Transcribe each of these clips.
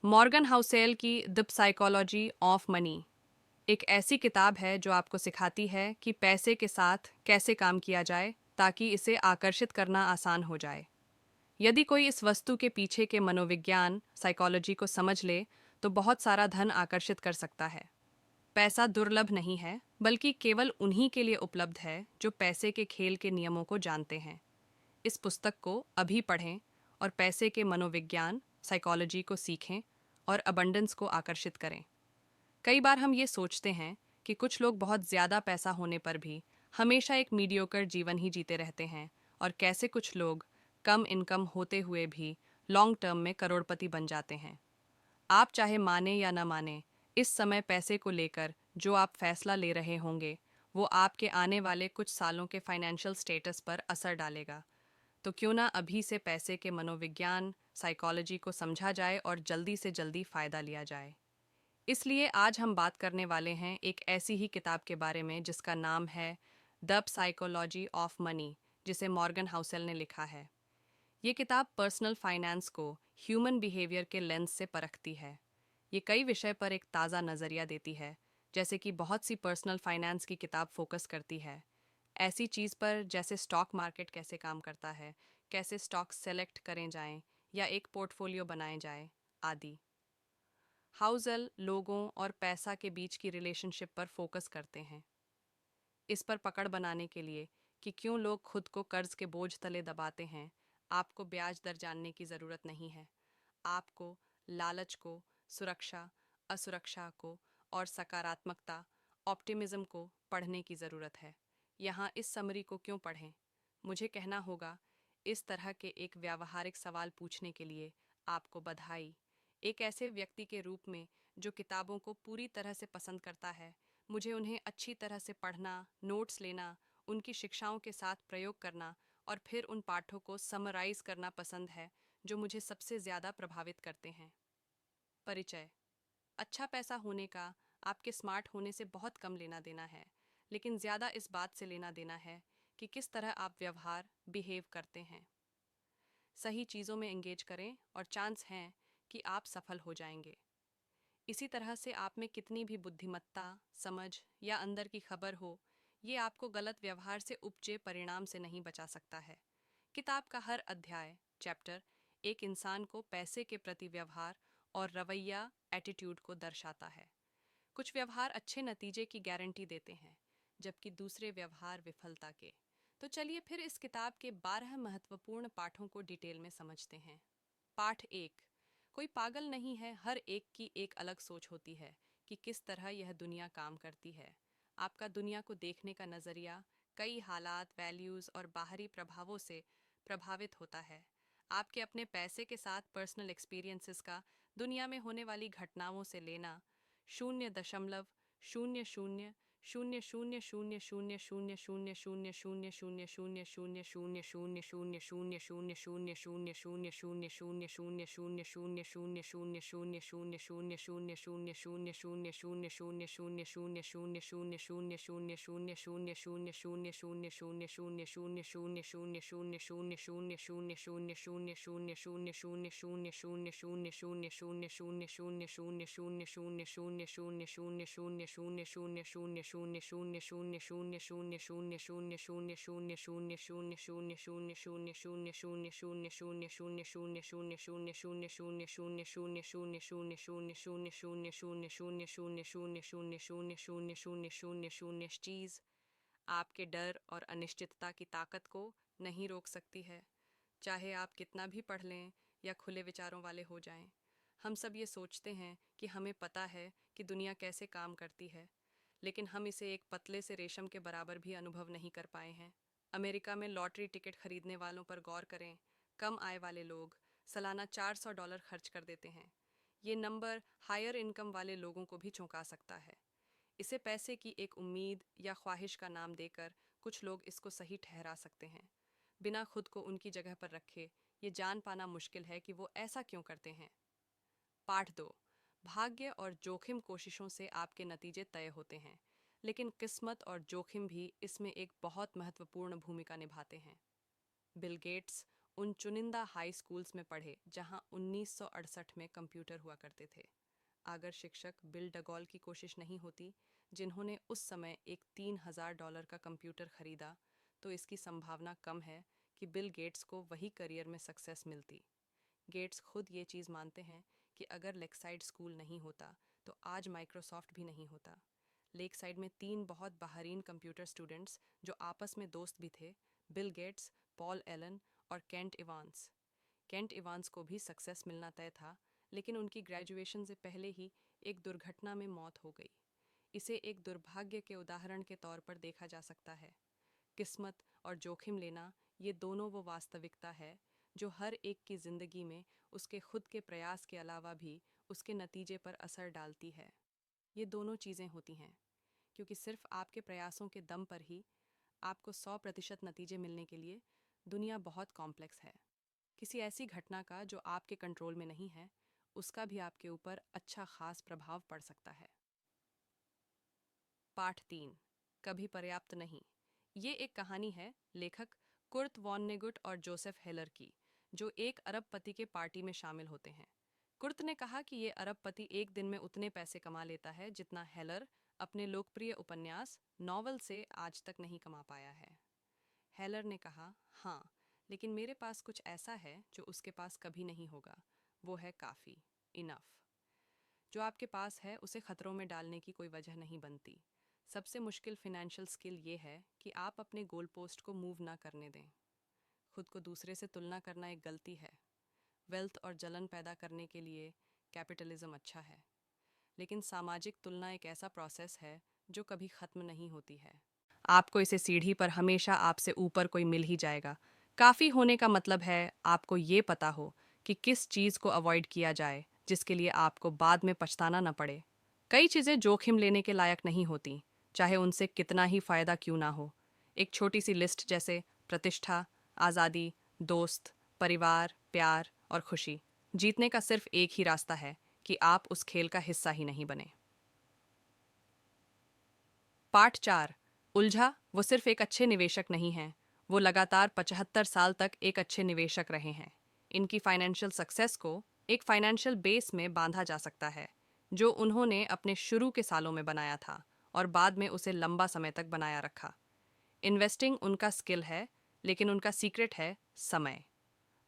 Morgan Housel की the psychology of money एक ऐसी किताब है जो आपको सिखाती है कि पैसे के साथ कैसे काम किया जाए ताकि इसे आकर्षित करना आसान हो जाए। यदि कोई इस वस्तु के पीछे के मनोविज्ञान साइकोलॉजी को समझ ले तो बहुत सारा धन आकर्षित कर सकता है। पैसा दुर्लभ नहीं है, बल्कि केवल उन्हीं के लिए उपलब्ध है जो पैसे के खेल के नियमों को जानते हैं। इस पुस्तक को अभी पढ़ें और पैसे के मनोविज्ञान साइकोलॉजी को सीखें और अबंडेंस को आकर्षित करें। कई बार हम ये सोचते हैं कि कुछ लोग बहुत ज़्यादा पैसा होने पर भी हमेशा एक मीडियोकर जीवन ही जीते रहते हैं, और कैसे कुछ लोग कम इनकम होते हुए भी लॉन्ग टर्म में करोड़पति बन जाते हैं। आप चाहे माने या न माने, इस समय पैसे को लेकर जो आप फैसला ले रहे होंगे वो आपके आने वाले कुछ सालों के फाइनेंशियल स्टेटस पर असर डालेगा। तो क्यों ना अभी से पैसे के मनोविज्ञान साइकोलॉजी को समझा जाए और जल्दी से जल्दी फ़ायदा लिया जाए। इसलिए आज हम बात करने वाले हैं एक ऐसी ही किताब के बारे में जिसका नाम है द साइकोलॉजी ऑफ मनी, जिसे मॉर्गन हाउसेल ने लिखा है। ये किताब पर्सनल फाइनेंस को ह्यूमन बिहेवियर के लेंस से परखती है। ये कई विषय पर एक ताज़ा नज़रिया देती है, जैसे कि बहुत सी पर्सनल फाइनेंस की किताब फोकस करती है ऐसी चीज़ पर जैसे स्टॉक मार्केट कैसे काम करता है, कैसे स्टॉक सेलेक्ट करें जाएं या एक पोर्टफोलियो बनाए जाए आदि। हाउसेल लोगों और पैसा के बीच की रिलेशनशिप पर फोकस करते हैं, इस पर पकड़ बनाने के लिए कि क्यों लोग खुद को कर्ज के बोझ तले दबाते हैं। आपको ब्याज दर जानने की ज़रूरत नहीं है। आपको लालच को, सुरक्षा, असुरक्षा को और सकारात्मकता, ऑप्टिमिज्म को पढ़ने की ज़रूरत है। यहाँ इस समरी को क्यों पढ़ें? मुझे कहना होगा, इस तरह के एक व्यावहारिक सवाल पूछने के लिए आपको बधाई। एक ऐसे व्यक्ति के रूप में जो किताबों को पूरी तरह से पसंद करता है, मुझे उन्हें अच्छी तरह से पढ़ना, नोट्स लेना, उनकी शिक्षाओं के साथ प्रयोग करना और फिर उन पाठों को समराइज करना पसंद है जो मुझे सबसे ज़्यादा प्रभावित करते हैं। परिचय। अच्छा पैसा होने का आपके स्मार्ट होने से बहुत कम लेना देना है, लेकिन ज़्यादा इस बात से लेना देना है कि किस तरह आप व्यवहार बिहेव करते हैं। सही चीज़ों में एंगेज करें और चांस हैं कि आप सफल हो जाएंगे। इसी तरह से आप में कितनी भी बुद्धिमत्ता, समझ या अंदर की खबर हो, ये आपको गलत व्यवहार से उपजे परिणाम से नहीं बचा सकता है। किताब का हर अध्याय, चैप्टर, एक इंसान को पैसे के प्रति व्यवहार और रवैया, एटीट्यूड को दर्शाता है। कुछ व्यवहार अच्छे नतीजे की गारंटी देते हैं, जबकि दूसरे व्यवहार विफलता के। तो चलिए फिर इस किताब के 12 महत्वपूर्ण पाठों को डिटेल में समझते हैं। पाठ 1। कोई पागल नहीं है, हर एक की एक अलग सोच होती है कि किस तरह यह दुनिया काम करती है। आपका दुनिया को देखने का नज़रिया कई हालात, वैल्यूज़ और बाहरी प्रभावों से प्रभावित होता है। आपके अपने पैसे के साथ पर्सनल एक्सपीरियंसेस का दुनिया में होने वाली घटनाओं से लेना 0 चीज़ आपके डर और अनिश्चितता की ताकत को नहीं रोक सकती है, चाहे आप कितना भी पढ़ लें या खुले विचारों वाले हो जाएं। हम सब ये सोचते हैं कि हमें पता है कि दुनिया कैसे काम करती है, लेकिन हम इसे एक पतले से रेशम के बराबर भी अनुभव नहीं कर पाए हैं। अमेरिका में लॉटरी टिकट खरीदने वालों पर गौर करें। कम आय वाले लोग सालाना $400 खर्च कर देते हैं। ये नंबर हायर इनकम वाले लोगों को भी चौंका सकता है। इसे पैसे की एक उम्मीद या ख्वाहिश का नाम देकर कुछ लोग इसको सही ठहरा सकते हैं। बिना खुद को उनकी जगह पर रखे ये जान पाना मुश्किल है कि वो ऐसा क्यों करते हैं। पाठ 2। भाग्य और जोखिम कोशिशों से आपके नतीजे तय होते हैं, लेकिन किस्मत और जोखिम भी इसमें एक बहुत महत्वपूर्ण भूमिका निभाते हैं। बिल गेट्स उन चुनिंदा हाई स्कूल्स में पढ़े जहां 1968 में कंप्यूटर हुआ करते थे। अगर शिक्षक बिल डगॉल की कोशिश नहीं होती, जिन्होंने उस समय एक $3000 का कंप्यूटर खरीदा, तो इसकी संभावना कम है कि बिल गेट्स को वही करियर में सक्सेस मिलती। गेट्स खुद ये चीज़ मानते हैं कि अगर लेकसाइड स्कूल नहीं होता तो आज माइक्रोसॉफ्ट भी नहीं होता। लेकसाइड में 3 बहुत बहारीन कंप्यूटर स्टूडेंट्स जो आपस में दोस्त भी थे, बिल गेट्स, पॉल एलन और केंट इवांस। केंट इवांस को भी सक्सेस मिलना तय था, लेकिन उनकी ग्रेजुएशन से पहले ही एक दुर्घटना में मौत हो गई। इसे एक दुर्भाग्य के उदाहरण के तौर पर देखा जा सकता है। किस्मत और जोखिम लेना, ये दोनों वो वास्तविकता है जो हर एक की जिंदगी में उसके खुद के प्रयास के अलावा भी उसके नतीजे पर असर डालती है। ये दोनों चीज़ें होती हैं, क्योंकि सिर्फ आपके प्रयासों के दम पर ही आपको 100% नतीजे मिलने के लिए दुनिया बहुत कॉम्प्लेक्स है। किसी ऐसी घटना का जो आपके कंट्रोल में नहीं है, उसका भी आपके ऊपर अच्छा खास प्रभाव पड़ सकता है। पाठ 3, कभी पर्याप्त नहीं। ये एक कहानी है लेखक कुर्ट वॉन्नेगुट और जोसेफ हेलर की, जो एक अरबपति के पार्टी में शामिल होते हैं। कुर्ट ने कहा कि ये अरबपति एक दिन में उतने पैसे कमा लेता है जितना हेलर अपने लोकप्रिय उपन्यास नॉवल से आज तक नहीं कमा पाया है। हेलर ने कहा, हाँ, लेकिन मेरे पास कुछ ऐसा है जो उसके पास कभी नहीं होगा। वो है काफ़ी, इनफ। जो आपके पास है उसे खतरों में डालने की कोई वजह नहीं बनती। सबसे मुश्किल फिनेंशियल स्किल ये है कि आप अपने गोल पोस्ट को मूव ना करने दें। खुद को दूसरे से तुलना करना एक गलती है। वेल्थ और जलन पैदा करने के लिए कैपिटलिज्म अच्छा है, लेकिन सामाजिक तुलना एक ऐसा प्रोसेस है जो कभी ख़त्म नहीं होती है। आपको इसे सीढ़ी पर हमेशा आपसे ऊपर कोई मिल ही जाएगा। काफ़ी होने का मतलब है आपको ये पता हो कि किस चीज़ को अवॉइड किया जाए, जिसके लिए आपको बाद में पछताना न पड़े। कई चीज़ें जोखिम लेने के लायक नहीं होती, चाहे उनसे कितना ही फ़ायदा क्यों ना हो। एक छोटी सी लिस्ट जैसे प्रतिष्ठा, आज़ादी, दोस्त, परिवार, प्यार और खुशी। जीतने का सिर्फ एक ही रास्ता है कि आप उस खेल का हिस्सा ही नहीं बने। पाठ 4, उलझा वो सिर्फ एक अच्छे निवेशक नहीं हैं, वो लगातार 75 साल तक एक अच्छे निवेशक रहे हैं। इनकी फाइनेंशियल सक्सेस को एक फाइनेंशियल बेस में बांधा जा सकता है, जो उन्होंने अपने शुरू के सालों में बनाया था और बाद में उसे लंबा समय तक बनाया रखा। इन्वेस्टिंग उनका स्किल है, लेकिन उनका सीक्रेट है समय।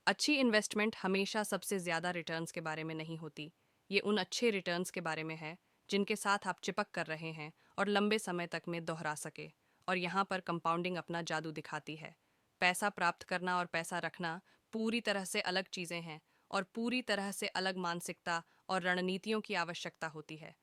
अच्छी इन्वेस्टमेंट हमेशा सबसे ज़्यादा रिटर्न्स के बारे में नहीं होती। ये उन अच्छे रिटर्न्स के बारे में है जिनके साथ आप चिपक कर रहे हैं और लंबे समय तक में दोहरा सके। और यहाँ पर कंपाउंडिंग अपना जादू दिखाती है। पैसा प्राप्त करना और पैसा रखना पूरी तरह से अलग चीज़ें हैं, और पूरी तरह से अलग मानसिकता और रणनीतियों की आवश्यकता होती है।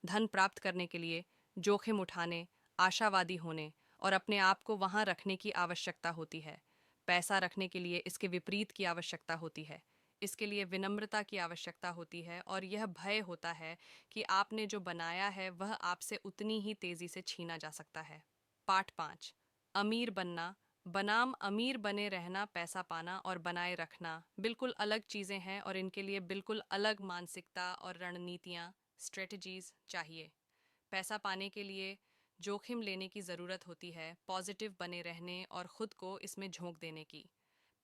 धन प्राप्त करने के लिए जोखिम उठाने, आशावादी होने और अपने आप को वहाँ रखने की आवश्यकता होती है। पैसा रखने के लिए इसके विपरीत की आवश्यकता होती है। इसके लिए विनम्रता की आवश्यकता होती है और यह भय होता है कि आपने जो बनाया है वह आपसे उतनी ही तेजी से छीना जा सकता है। पाठ 5, अमीर बनना बनाम अमीर बने रहना। पैसा पाना और बनाए रखना बिल्कुल अलग चीज़ें हैं, और इनके लिए बिल्कुल अलग मानसिकता और रणनीतियाँ, स्ट्रेटजीज चाहिए। पैसा पाने के लिए जोखिम लेने की ज़रूरत होती है, पॉजिटिव बने रहने और ख़ुद को इसमें झोंक देने की।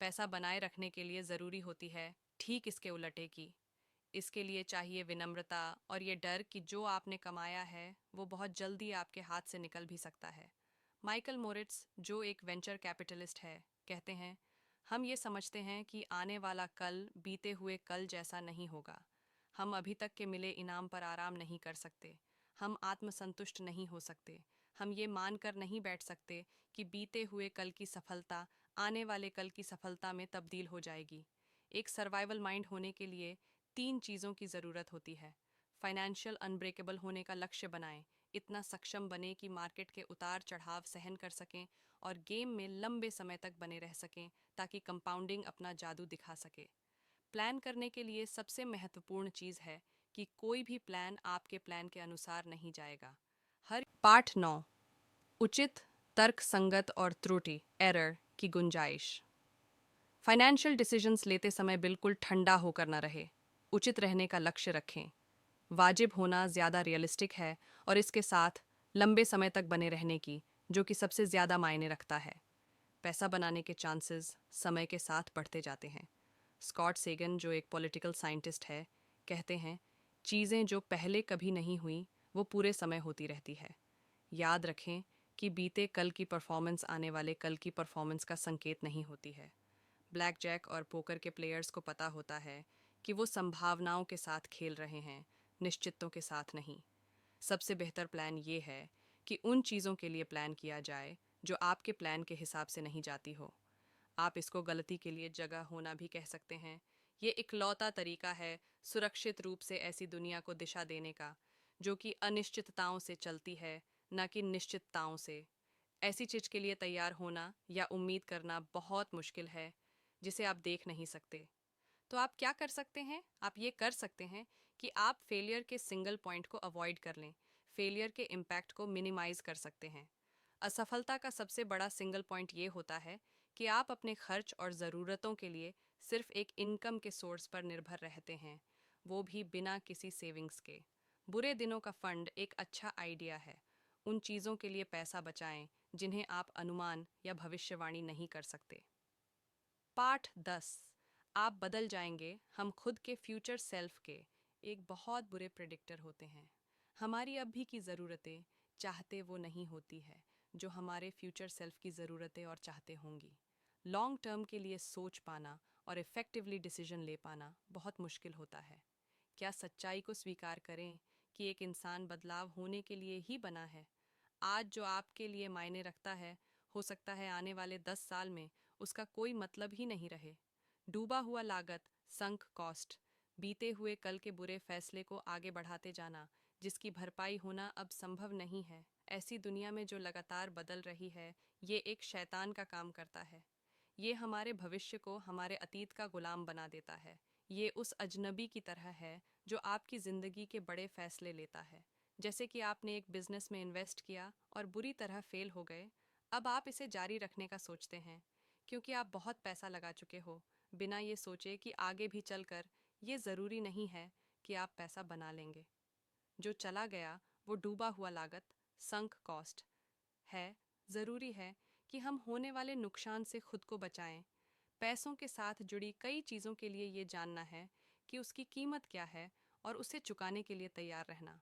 पैसा बनाए रखने के लिए ज़रूरी होती है ठीक इसके उलटे की। इसके लिए चाहिए विनम्रता और ये डर कि जो आपने कमाया है वो बहुत जल्दी आपके हाथ से निकल भी सकता है। माइकल मोरिट्स, जो एक वेंचर कैपिटलिस्ट है, कहते हैं, हम ये समझते हैं कि आने वाला कल बीते हुए कल जैसा नहीं होगा। हम अभी तक के मिले इनाम पर आराम नहीं कर सकते। हम आत्मसंतुष्ट नहीं हो सकते। हम ये मानकर नहीं बैठ सकते कि बीते हुए कल की सफलता आने वाले कल की सफलता में तब्दील हो जाएगी। एक सर्वाइवल माइंड होने के लिए 3 चीज़ों की ज़रूरत होती है। फाइनेंशियल अनब्रेकेबल होने का लक्ष्य बनाएं, इतना सक्षम बने कि मार्केट के उतार चढ़ाव सहन कर सकें और गेम में लंबे समय तक बने रह सकें, ताकि कंपाउंडिंग अपना जादू दिखा सके। प्लान करने के लिए सबसे महत्वपूर्ण चीज़ है कि कोई भी प्लान आपके प्लान के अनुसार नहीं जाएगा। हर पाठ 9, उचित, तर्क संगत और त्रुटि, एरर की गुंजाइश। फाइनेंशियल डिसीजंस लेते समय बिल्कुल ठंडा होकर न रहे। उचित रहने का लक्ष्य रखें। वाजिब होना ज़्यादा रियलिस्टिक है, और इसके साथ लंबे समय तक बने रहने की, जो कि सबसे ज़्यादा मायने रखता है। पैसा बनाने के चांसेस समय के साथ बढ़ते जाते हैं। स्कॉट सेगन, जो एक पॉलिटिकल साइंटिस्ट है, कहते हैं, चीज़ें जो पहले कभी नहीं हुई वो पूरे समय होती रहती है। याद रखें कि बीते कल की परफॉर्मेंस आने वाले कल की परफॉर्मेंस का संकेत नहीं होती है। ब्लैक जैक और पोकर के प्लेयर्स को पता होता है कि वो संभावनाओं के साथ खेल रहे हैं, निश्चितों के साथ नहीं। सबसे बेहतर प्लान ये है कि उन चीज़ों के लिए प्लान किया जाए जो आपके प्लान के हिसाब से नहीं जाती हो। आप इसको गलती के लिए जगह होना भी कह सकते हैं। ये इकलौता तरीका है सुरक्षित रूप से ऐसी दुनिया को दिशा देने का जो कि अनिश्चितताओं से चलती है, न कि निश्चितताओं से। ऐसी चीज़ के लिए तैयार होना या उम्मीद करना बहुत मुश्किल है जिसे आप देख नहीं सकते। तो आप क्या कर सकते हैं? आप ये कर सकते हैं कि आप फेलियर के सिंगल पॉइंट को अवॉइड कर लें, फेलियर के इम्पैक्ट को मिनिमाइज कर सकते हैं। असफलता का सबसे बड़ा सिंगल पॉइंट ये होता है कि आप अपने खर्च और ज़रूरतों के लिए सिर्फ एक इनकम के सोर्स पर निर्भर रहते हैं, वो भी बिना किसी सेविंग्स के। बुरे दिनों का फंड एक अच्छा आइडिया है। उन चीज़ों के लिए पैसा बचाएं जिन्हें आप अनुमान या भविष्यवाणी नहीं कर सकते। पाठ 10। आप बदल जाएंगे, हम खुद के फ्यूचर सेल्फ के एक बहुत बुरे प्रेडिक्टर होते हैं। हमारी अब भी की ज़रूरतें चाहते वो नहीं होती है जो हमारे फ्यूचर सेल्फ की ज़रूरतें और चाहते होंगी। लॉन्ग टर्म के लिए सोच पाना और इफ़ेक्टिवली डिसीजन ले पाना बहुत मुश्किल होता है। क्या सच्चाई को स्वीकार करें कि एक इंसान बदलाव होने के लिए ही बना है। आज जो आपके लिए मायने रखता है, हो सकता है आने वाले 10 साल में उसका कोई मतलब ही नहीं रहे। डूबा हुआ लागत, संक कॉस्ट, बीते हुए कल के बुरे फैसले को आगे बढ़ाते जाना जिसकी भरपाई होना अब संभव नहीं है। ऐसी दुनिया में जो लगातार बदल रही है, ये एक शैतान का काम करता है। ये हमारे भविष्य को हमारे अतीत का गुलाम बना देता है। ये उस अजनबी की तरह है जो आपकी ज़िंदगी के बड़े फैसले लेता है। जैसे कि आपने एक बिजनेस में इन्वेस्ट किया और बुरी तरह फेल हो गए। अब आप इसे जारी रखने का सोचते हैं क्योंकि आप बहुत पैसा लगा चुके हो, बिना ये सोचे कि आगे भी चलकर ये ज़रूरी नहीं है कि आप पैसा बना लेंगे। जो चला गया वो डूबा हुआ लागत, संक कॉस्ट है। ज़रूरी है कि हम होने वाले नुकसान से खुद को बचाएं। पैसों के साथ जुड़ी कई चीज़ों के लिए ये जानना है कि उसकी कीमत क्या है और उसे चुकाने के लिए तैयार रहना।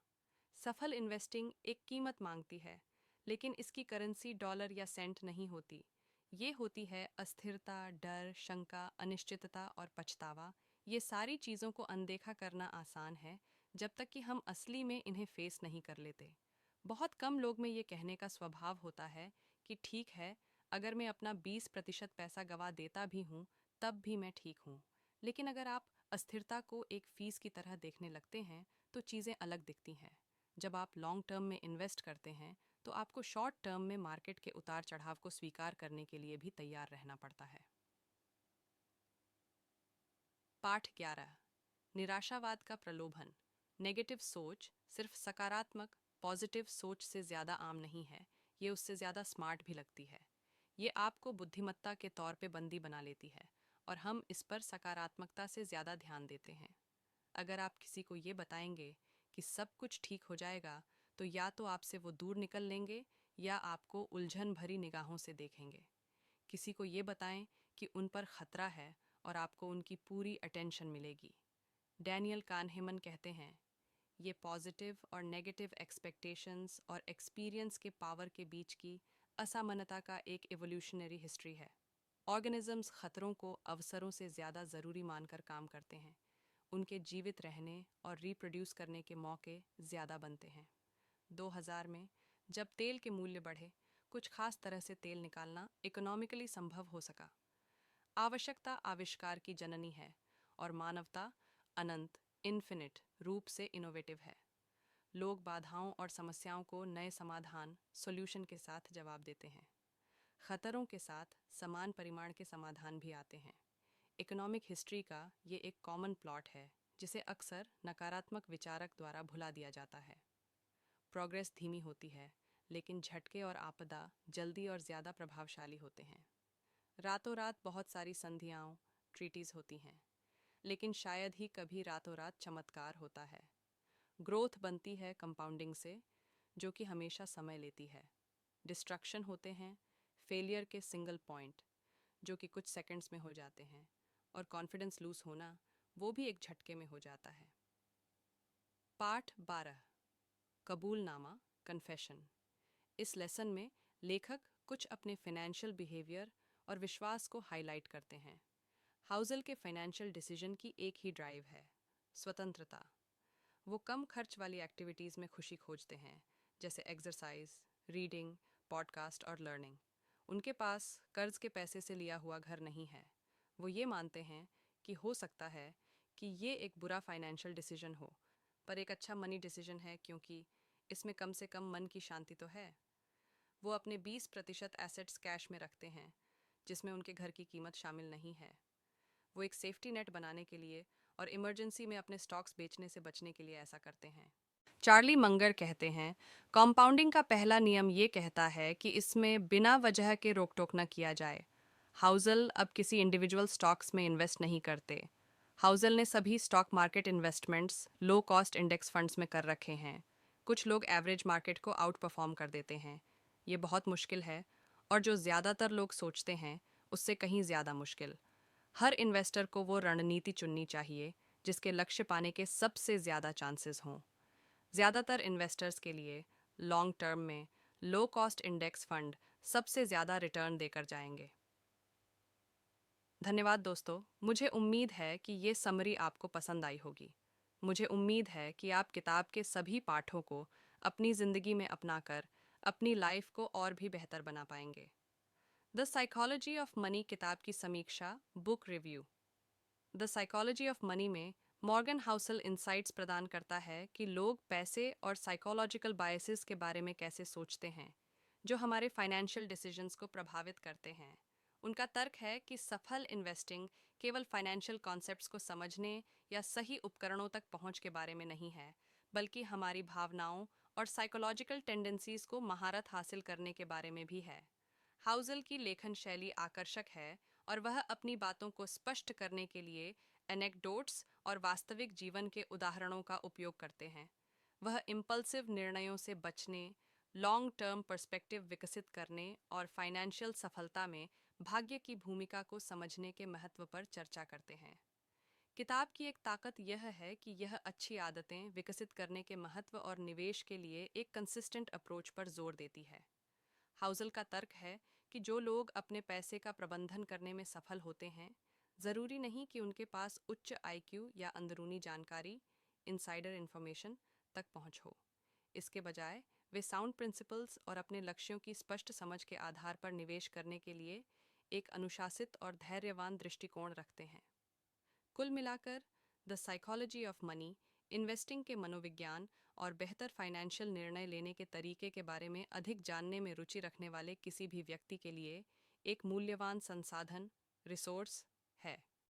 सफल इन्वेस्टिंग एक कीमत मांगती है, लेकिन इसकी करेंसी डॉलर या सेंट नहीं होती। ये होती है अस्थिरता, डर, शंका, अनिश्चितता और पछतावा। ये सारी चीज़ों को अनदेखा करना आसान है जब तक कि हम असली में इन्हें फेस नहीं कर लेते। बहुत कम लोग में ये कहने का स्वभाव होता है कि ठीक है, अगर मैं अपना 20% पैसा गवा देता भी हूँ तब भी मैं ठीक हूँ। लेकिन अगर आप अस्थिरता को एक फीस की तरह देखने लगते हैं तो चीज़ें अलग दिखती हैं। जब आप लॉन्ग टर्म में इन्वेस्ट करते हैं तो आपको शॉर्ट टर्म में मार्केट के उतार चढ़ाव को स्वीकार करने के लिए भी तैयार रहना पड़ता है। पाठ 11। निराशावाद का प्रलोभन। नेगेटिव सोच सिर्फ सकारात्मक पॉजिटिव सोच से ज़्यादा आम नहीं है, ये उससे ज़्यादा स्मार्ट भी लगती है। ये आपको बुद्धिमत्ता के तौर पे बंदी बना लेती है और हम इस पर सकारात्मकता से ज़्यादा ध्यान देते हैं। अगर आप किसी को ये बताएंगे कि सब कुछ ठीक हो जाएगा, तो या तो आपसे वो दूर निकल लेंगे या आपको उलझन भरी निगाहों से देखेंगे। किसी को ये बताएं कि उन पर खतरा है और आपको उनकी पूरी अटेंशन मिलेगी। डैनियल कानहेमन कहते हैं, ये पॉजिटिव और नेगेटिव एक्सपेक्टेशंस और एक्सपीरियंस के पावर के बीच की असमानता का एक एवोल्यूशनरी हिस्ट्री है। ऑर्गेनिजम्स खतरों को अवसरों से ज़्यादा ज़रूरी मानकर काम करते हैं। उनके जीवित रहने और रिप्रोड्यूस करने के मौके ज़्यादा बनते हैं। 2000 में जब तेल के मूल्य बढ़े, कुछ खास तरह से तेल निकालना इकोनॉमिकली संभव हो सका। आवश्यकता आविष्कार की जननी है और मानवता अनंत इन्फिनिट रूप से इनोवेटिव है। लोग बाधाओं और समस्याओं को नए समाधान सॉल्यूशन के साथ जवाब देते हैं। खतरों के साथ समान परिमाण के समाधान भी आते हैं। इकोनॉमिक हिस्ट्री का ये एक कॉमन प्लॉट है जिसे अक्सर नकारात्मक विचारक द्वारा भुला दिया जाता है। प्रोग्रेस धीमी होती है, लेकिन झटके और आपदा जल्दी और ज़्यादा प्रभावशाली होते हैं। रातों रात बहुत सारी संधियाँ ट्रीटीज़ होती हैं, लेकिन शायद ही कभी रातों रात चमत्कार होता है। ग्रोथ बनती है कंपाउंडिंग से, जो कि हमेशा समय लेती है। डिस्ट्रक्शन होते हैं, फेलियर के सिंगल पॉइंट जो कि कुछ सेकंड्स में हो जाते हैं, और कॉन्फिडेंस लूज होना वो भी एक झटके में हो जाता है। पाठ 12, कबूलनामा, कन्फेशन। इस लेसन में लेखक कुछ अपने फाइनेंशियल बिहेवियर और विश्वास को हाईलाइट करते हैं। हाउज़ल के फाइनेंशियल डिसीजन की एक ही ड्राइव है, स्वतंत्रता। वो कम खर्च वाली एक्टिविटीज़ में खुशी खोजते हैं, जैसे एक्सरसाइज, रीडिंग, पॉडकास्ट और लर्निंग। उनके पास कर्ज के पैसे से लिया हुआ घर नहीं है। वो ये मानते हैं कि हो सकता है कि ये एक बुरा फाइनेंशियल डिसीजन हो, पर एक अच्छा मनी डिसीजन है, क्योंकि इसमें कम से कम मन की शांति तो है। वो अपने 20% एसेट्स कैश में रखते हैं, जिसमें उनके घर की कीमत शामिल नहीं है। वो एक सेफ्टी नेट बनाने के लिए और इमरजेंसी में अपने स्टॉक्स बेचने से बचने के लिए ऐसा करते हैं। चार्ली मंगर कहते हैं, कंपाउंडिंग का पहला नियम ये कहता है कि इसमें बिना वजह के रोक टोक न किया जाए। हाउज़ल अब किसी इंडिविजुअल स्टॉक्स में इन्वेस्ट नहीं करते। हाउज़ल ने सभी stock market investments low cost index funds में कर रखे हैं। कुछ लोग एवरेज मार्केट को आउट परफॉर्म कर देते हैं। ये बहुत मुश्किल है, और जो ज़्यादातर लोग सोचते हैं उससे कहीं ज़्यादा मुश्किल। हर इन्वेस्टर को वो रणनीति चुननी चाहिए जिसके लक्ष्य पाने के सबसे ज़्यादा चांसेस हों। ज़्यादातर इन्वेस्टर्स के लिए लॉन्ग टर्म में लो कॉस्ट इंडेक्स फंड सबसे ज़्यादा रिटर्न देकर जाएंगे। धन्यवाद दोस्तों, मुझे उम्मीद है कि ये समरी आपको पसंद आई होगी। मुझे उम्मीद है कि आप किताब के सभी पाठों को अपनी ज़िंदगी में अपनाकर अपनी लाइफ को और भी बेहतर बना पाएंगे। द साइकोलॉजी ऑफ मनी किताब की समीक्षा, book review. The psychology of money में मॉर्गन हाउसल इंसाइट्स प्रदान करता है कि लोग पैसे और साइकोलॉजिकल बायसेस के बारे में कैसे सोचते हैं, जो हमारे फाइनेंशियल डिसीजंस को प्रभावित करते हैं। उनका तर्क है कि सफल इन्वेस्टिंग केवल फाइनेंशियल कॉन्सेप्ट्स को समझने या सही उपकरणों तक पहुंच के बारे में नहीं है, बल्कि हमारी भावनाओं और साइकोलॉजिकल टेंडेंसीज को महारत हासिल करने के बारे में भी है। हाउज़ल की लेखन शैली आकर्षक है, और वह अपनी बातों को स्पष्ट करने के लिए एनेक्डोट्स और वास्तविक जीवन के उदाहरणों का उपयोग करते हैं। वह इम्पल्सिव निर्णयों से बचने, लॉन्ग टर्म पर्सपेक्टिव विकसित करने और फाइनेंशियल सफलता में भाग्य की भूमिका को समझने के महत्व पर चर्चा करते हैं। किताब की एक ताकत यह है कि यह अच्छी आदतें विकसित करने के महत्व और निवेश के लिए एक कंसिस्टेंट अप्रोच पर जोर देती है। हाउज़ल का तर्क है कि जो लोग अपने पैसे का प्रबंधन करने में सफल होते हैं, ज़रूरी नहीं कि उनके पास उच्च आईक्यू या अंदरूनी जानकारी, इनसाइडर इन्फॉर्मेशन तक पहुंच हो। इसके बजाय वे साउंड प्रिंसिपल्स और अपने लक्ष्यों की स्पष्ट समझ के आधार पर निवेश करने के लिए एक अनुशासित और धैर्यवान दृष्टिकोण रखते हैं। कुल मिलाकर, the psychology of money investing के मनोविज्ञान और बेहतर फाइनेंशियल निर्णय लेने के तरीके के बारे में अधिक जानने में रुचि रखने वाले किसी भी व्यक्ति के लिए एक मूल्यवान संसाधन, रिसोर्स है।